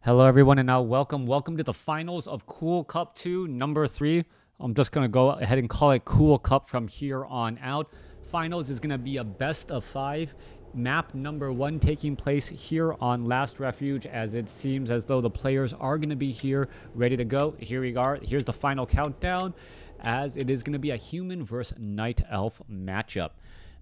Hello everyone, and now welcome to the finals of Cool Cup 2, number 3. I'm just going to go ahead and call it Cool Cup from here on out. Finals is going to be a best of 5. Map number 1 taking place here on Last Refuge, as it seems as though the players are going to be here ready to go. Here we are. Here's the final countdown, as it is going to be a human versus night elf matchup.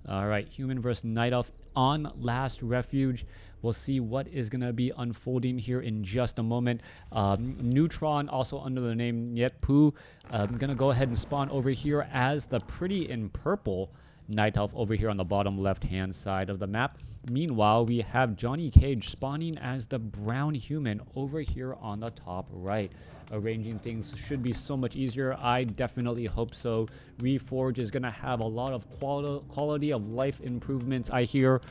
All right, human versus night elf on Last Refuge. We'll see what is going to be unfolding here in just a moment. Neutron, also under the name Yetpu, I'm going to go ahead and spawn over here as the pretty in purple night elf over here on the bottom left-hand side of the map. Meanwhile, we have JohnnyCage spawning as the brown human over here on the top right. Arranging things should be so much easier. I definitely hope so. Reforge is going to have a lot of quality of life improvements, I hear.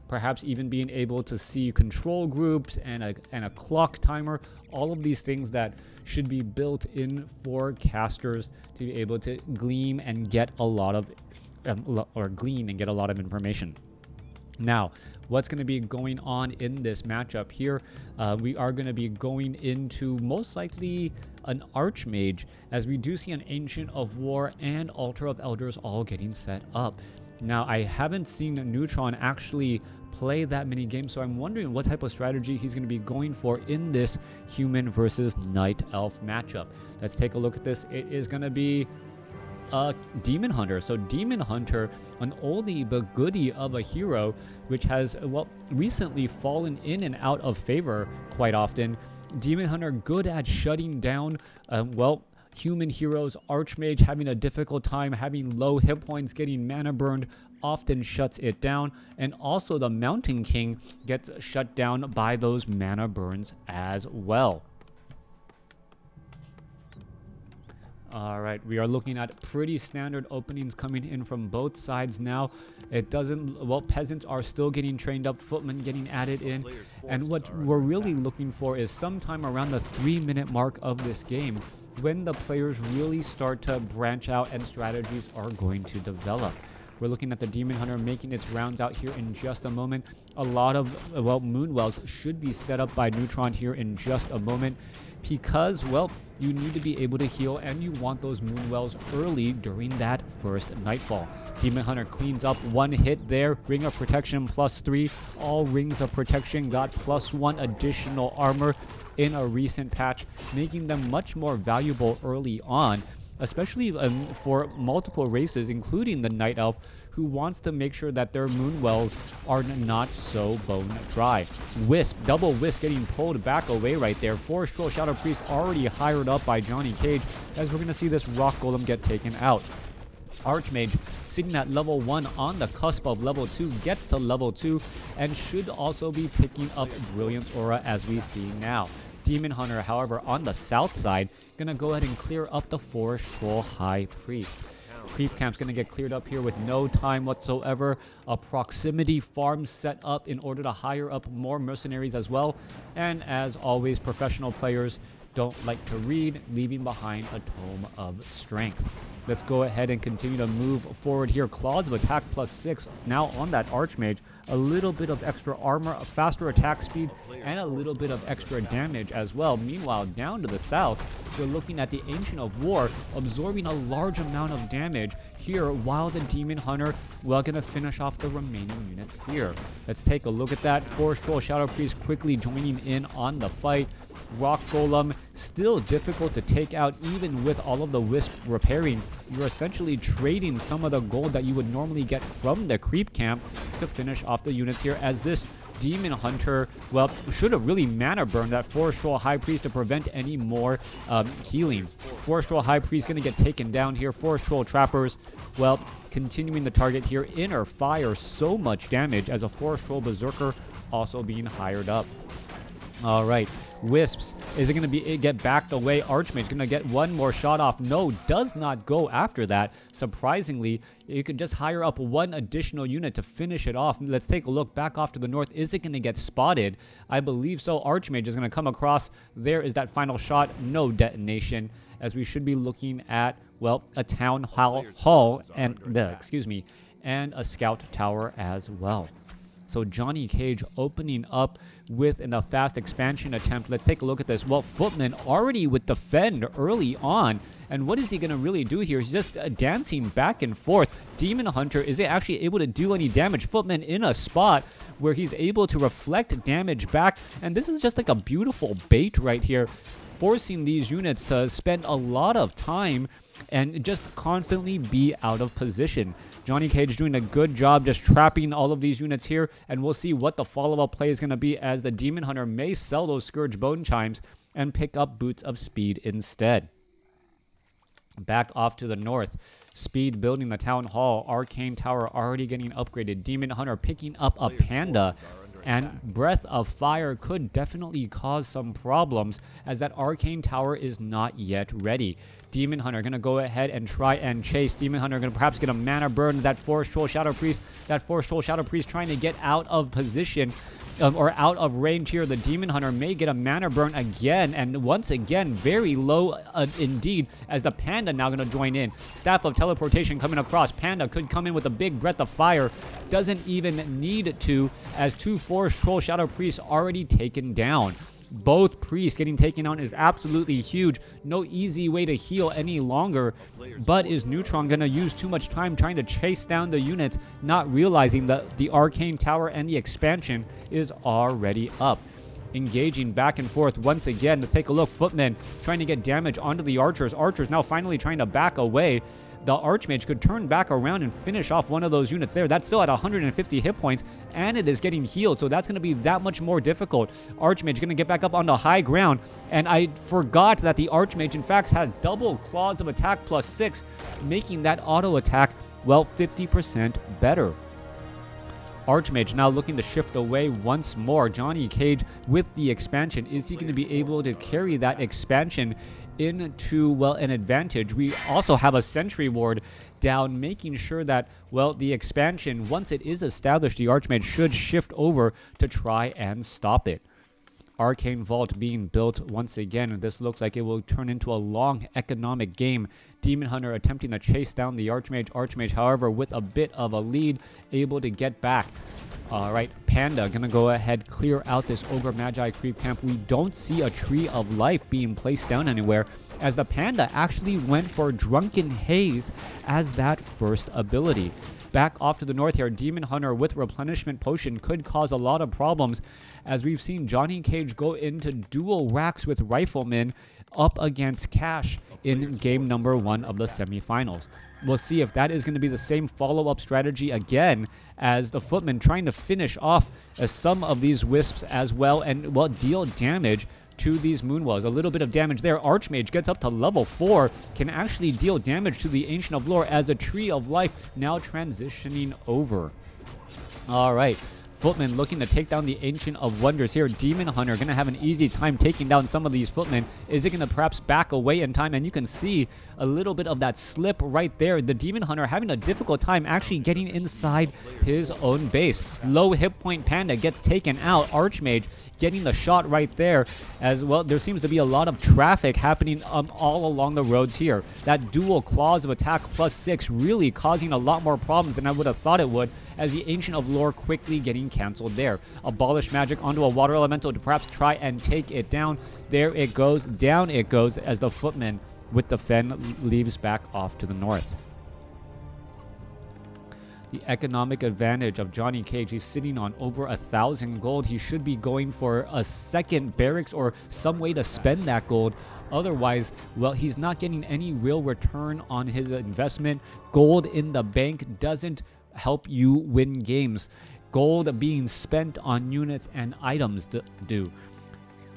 Perhaps even being able to see control groups and a clock timer. All of these things that should be built in for casters to be able to glean and get a lot of information. Now, what's going to be going on in this matchup here? We are going to be going into most likely an Archmage, as we do see an Ancient of War and Altar of Elders all getting set up. Now, I haven't seen Neutron actually play that many games, so I'm wondering what type of strategy he's going to be going for in this human versus night elf matchup. Let's take a look at this. It is going to be a Demon Hunter. So Demon Hunter, an oldie but goodie of a hero, which has, well, recently fallen in and out of favor quite often. Demon Hunter good at shutting down, human heroes. Archmage having a difficult time, having low hit points, getting mana burned, often shuts it down. And also the Mountain King gets shut down by those mana burns as well. All right, we are looking at pretty standard openings coming in from both sides now. It doesn't, well, peasants are still getting trained up, footmen getting added in. And what we're really looking for is sometime around the 3-minute mark of this game, when the players really start to branch out and strategies are going to develop. We're looking at the Demon Hunter making its rounds out here in just a moment. A lot of, Moonwells should be set up by Neutron here in just a moment, because, well, you need to be able to heal, and you want those Moonwells early during that first Nightfall. Demon Hunter cleans up one hit there. Ring of Protection +3. All Rings of Protection got +1 additional armor in a recent patch, making them much more valuable early on, especially for multiple races, including the Night Elf, who wants to make sure that their Moonwells are not so bone dry. Wisp, double Wisp getting pulled back away right there. Forest Troll Shadow Priest already hired up by JohnnyCage, as we're going to see this Rock Golem get taken out. Archmage sitting at level 1 on the cusp of level 2, gets to level 2, and should also be picking up Brilliance Aura as we see now. Demon Hunter, however, on the south side, gonna go ahead and clear up the Forest Troll High Priest. Creep Camp's gonna get cleared up here with no time whatsoever. A proximity farm set up in order to hire up more mercenaries as well. And as always, professional players don't like to read, leaving behind a Tome of Strength. Let's go ahead and continue to move forward here. Claws of Attack +6 now on that Archmage. A little bit of extra armor, a faster attack speed, and a little bit of extra damage as well. Meanwhile, down to the south, we're looking at the Ancient of War absorbing a large amount of damage here, while the Demon Hunter, well, gonna finish off the remaining units here. Let's take a look at that. Forest Troll Shadow Priest quickly joining in on the fight. Rock Golem still difficult to take out, even with all of the Wisp repairing. You're essentially trading some of the gold that you would normally get from the Creep Camp to finish off the units here, as this Demon Hunter, well, should have really mana burned that Forest Troll High Priest to prevent any more healing. Forest Troll High Priest going to get taken down here. Forest Troll Trappers, well, continuing the target here. Inner Fire, so much damage, as a Forest Troll Berserker also being hired up. All right, Wisps, is it going to get backed away? Archmage going to get one more shot off. No, does not go after that. Surprisingly, you could just hire up one additional unit to finish it off. Let's take a look back off to the north. Is it going to get spotted? I believe so. Archmage is going to come across. There is that final shot. No detonation, as we should be looking at, well, a town hall and and a scout tower as well. So JohnnyCage opening up with a fast expansion attempt. Let's take a look at this. Well, Footman already with defend early on. And what is he going to really do here? He's just dancing back and forth. Demon Hunter, is it actually able to do any damage? Footman in a spot where he's able to reflect damage back. And this is just like a beautiful bait right here, forcing these units to spend a lot of time and just constantly be out of position. JohnnyCage doing a good job just trapping all of these units here, and we'll see what the follow-up play is going to be, as the Demon Hunter may sell those Scourge Bone Chimes and pick up Boots of Speed instead. Back off to the north, Speed building the Town Hall, Arcane Tower already getting upgraded, Demon Hunter picking up a Panda, and Breath of Fire could definitely cause some problems, as that Arcane Tower is not yet ready. Demon Hunter going to go ahead and try and chase. Demon Hunter going to perhaps get a mana burn. That Forest Troll Shadow Priest. That Forest Troll Shadow Priest trying to get out of position or out of range here. The Demon Hunter may get a mana burn again. And once again, very low indeed, as the Panda now going to join in. Staff of Teleportation coming across. Panda could come in with a big Breath of Fire. Doesn't even need to, as 2 Forest Troll Shadow Priests already taken down. Both priests getting taken out is absolutely huge. No easy way to heal any longer. But is Neutron going to use too much time trying to chase down the units, not realizing that the Arcane Tower and the expansion is already up? Engaging back and forth once again to take a look. Footman trying to get damage onto the archers. Archers now finally trying to back away. The Archmage could turn back around and finish off one of those units there. That's still at 150 hit points, and it is getting healed, so that's going to be that much more difficult. Archmage going to get back up onto high ground, and I forgot that the Archmage, in fact, has double claws of attack +6, making that auto attack, well, 50% better. Archmage now looking to shift away once more. JohnnyCage with the expansion. Is he going to be able to carry that expansion into, well, an advantage? We also have a Sentry Ward down, making sure that, well, the expansion, once it is established, the Archmage should shift over to try and stop it. Arcane Vault being built once again, and this looks like it will turn into a long economic game. Demon Hunter attempting to chase down the Archmage. Archmage, however, with a bit of a lead, able to get back. All right, Panda gonna go ahead, clear out this Ogre Magi creep camp. We don't see a Tree of Life being placed down anywhere, as the Panda actually went for Drunken Haze as that first ability. Back off to the north here, Demon Hunter with Replenishment Potion could cause a lot of problems, as we've seen JohnnyCage go into dual racks with Rifleman up against Cash in game number 1 of the semifinals. We'll see if that is going to be the same follow-up strategy again, as the Footman trying to finish off some of these Wisps as well, and, well, deal damage to these Moonwells. A little bit of damage there. Archmage gets up to level 4, can actually deal damage to the Ancient of Lore, as a Tree of Life now transitioning over. All right. Footman looking to take down the Ancient of Wonders here. Demon Hunter going to have an easy time taking down some of these Footmen. Is it going to perhaps back away in time? And you can see a little bit of that slip right there. The Demon Hunter having a difficult time actually getting inside his own base. Low hit point Panda gets taken out. Archmage getting the shot right there, as well. There seems to be a lot of traffic happening all along the roads here. That dual claws of attack +6 really causing a lot more problems than I would have thought it would, as the Ancient of Lore quickly getting canceled there. Abolish Magic onto a Water Elemental to perhaps try and take it down. There it goes. Down it goes, as the Footman with the Fen leaves back off to the north. The economic advantage of JohnnyCage. He's sitting on over 1,000 gold. He should be going for a second barracks or some way to spend that gold. Otherwise, well, he's not getting any real return on his investment. Gold in the bank doesn't help you win games. Gold being spent on units and items do.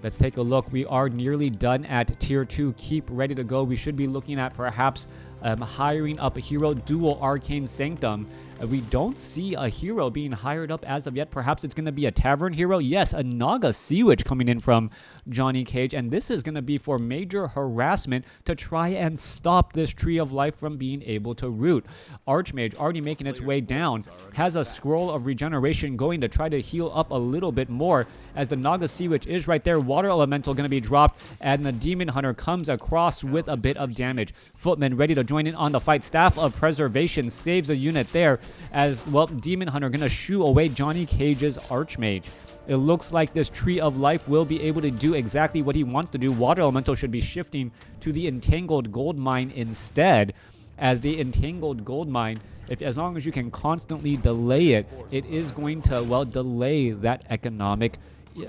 Let's take a look. We are nearly done at tier 2. Keep ready to go. We should be looking at perhaps hiring up a hero. Dual Arcane Sanctum. We don't see a hero being hired up as of yet. Perhaps it's going to be a Tavern hero. Yes, a Naga Sea Witch coming in from JohnnyCage. And this is going to be for major harassment to try and stop this Tree of Life from being able to root. Archmage already making its way down. Has a Scroll of Regeneration going to try to heal up a little bit more, as the Naga Sea Witch is right there. Water Elemental going to be dropped, and the Demon Hunter comes across with a bit of damage. Footman ready to join in on the fight. Staff of Preservation saves a unit there, as, well, Demon Hunter going to shoo away JohnnyCage's Archmage. It looks like this Tree of Life will be able to do exactly what he wants to do. Water Elemental should be shifting to the Entangled Gold Mine instead, as the Entangled Gold Mine, as long as you can constantly delay it, it is going to, well, delay that economic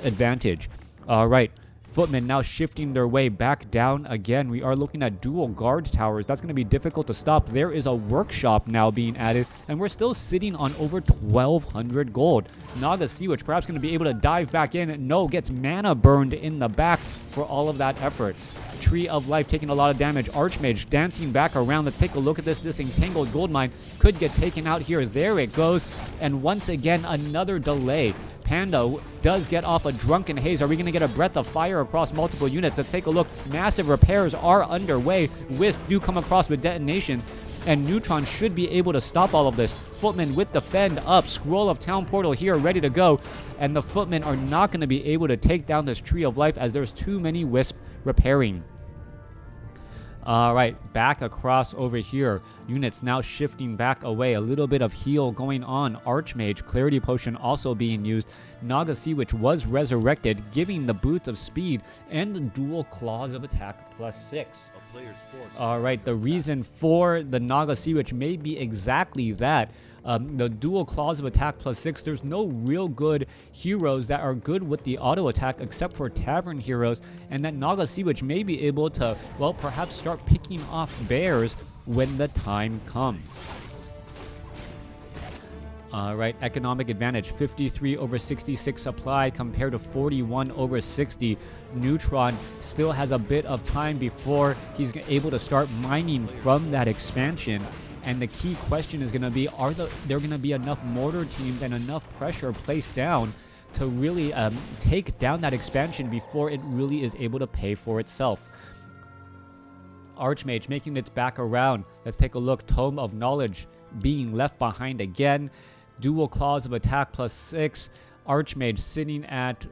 advantage. All right. Footmen now shifting their way back down again. We are looking at dual guard towers. That's going to be difficult to stop. There is a workshop now being added, and we're still sitting on over 1,200 gold. Naga Sea Witch perhaps going to be able to dive back in. No, gets mana burned in the back for all of that effort. Tree of Life taking a lot of damage. Archmage dancing back around. Let's take a look at this. This Entangled Gold Mine could get taken out here. There it goes. And once again, another delay. Panda does get off a Drunken Haze. Are we going to get a Breath of Fire across multiple units? Let's take a look. Massive repairs are underway. Wisp do come across with detonations, and Neutron should be able to stop all of this. Footmen with Defend up. Scroll of Town Portal here, ready to go. And the Footmen are not going to be able to take down this Tree of Life as there's too many Wisp repairing. All right, back across over here. Units now shifting back away. A little bit of heal going on. Archmage, Clarity Potion also being used. Naga Sea Witch was resurrected, giving the Boots of Speed and the dual Claws of Attack +6. All right, the reason for the Naga Sea Witch may be exactly that. The dual Claws of Attack +6, there's no real good heroes that are good with the auto attack except for Tavern heroes, and that Naga Sea Witch may be able to, well, perhaps start picking off bears when the time comes. All right, economic advantage, 53 over 66 supply compared to 41 over 60. Neutron still has a bit of time before he's able to start mining from that expansion. And the key question is going to be, are there going to be enough mortar teams and enough pressure placed down to really take down that expansion before it really is able to pay for itself? Archmage making its back around. Let's take a look. Tome of Knowledge being left behind again. Dual Claws of Attack +6. Archmage sitting at,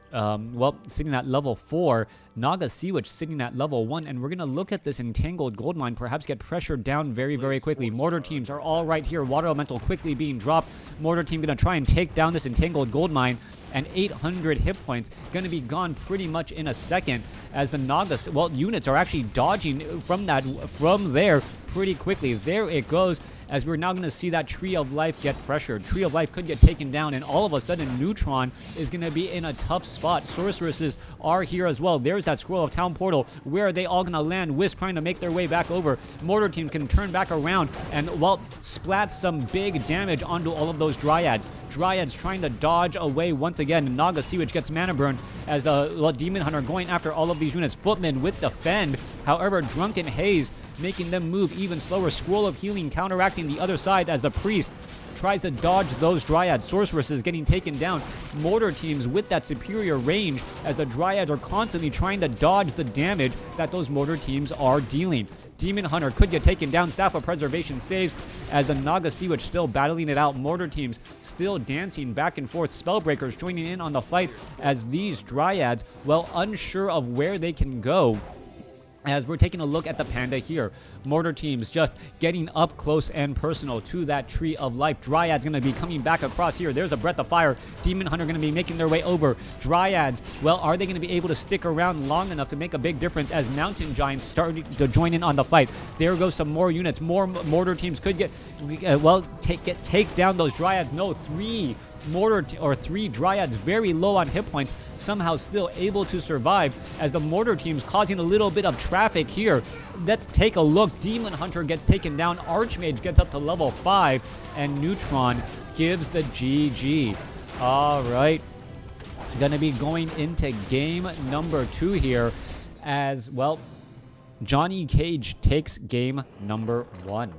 sitting at level 4. Naga Sea Witch sitting at level 1. And we're going to look at this Entangled Gold Mine, perhaps get pressured down very, very quickly. Mortar teams are all right here. Water Elemental quickly being dropped. Mortar team going to try and take down this Entangled Gold Mine. And 800 hit points going to be gone pretty much in a second, as the Naga, well, units are actually dodging from there pretty quickly. There it goes, as we're now going to see that Tree of Life get pressured. Tree of Life could get taken down, and all of a sudden Neutron is going to be in a tough spot. Sorceresses are here as well. There's that Scroll of Town Portal. Where are they all going to land? Wisp trying to make their way back over. Mortar team can turn back around and, well, splat some big damage onto all of those Dryads. Dryads trying to dodge away once again. Naga Sea Witch gets mana burn as the Demon Hunter going after all of these units. Footmen with Defend. However, Drunken Haze making them move even slower. Scroll of Healing counteracting the other side as the Priest tries to dodge those Dryads. Sorceresses getting taken down. Mortar teams with that superior range as the Dryads are constantly trying to dodge the damage that those mortar teams are dealing. Demon Hunter could get taken down. Staff of Preservation saves as the Naga Sea Witch still battling it out. Mortar teams still dancing back and forth. Spellbreakers joining in on the fight as these Dryads, well, unsure of where they can go. As we're taking a look at the Panda here. Mortar teams just getting up close and personal to that Tree of Life. Dryads going to be coming back across here. There's a Breath of Fire. Demon Hunter going to be making their way over. Dryads, well, are they going to be able to stick around long enough to make a big difference as Mountain Giants starting to join in on the fight? There goes some more units. More mortar teams could get, take down those Dryads. No, three Dryads very low on hit points, somehow still able to survive as the mortar team's causing a little bit of traffic here. Let's take a look. Demon Hunter gets taken down. Archmage gets up to level 5, and Neutron gives the GG. All right, gonna be going into game number 2 here as, well, JohnnyCage takes game number 1.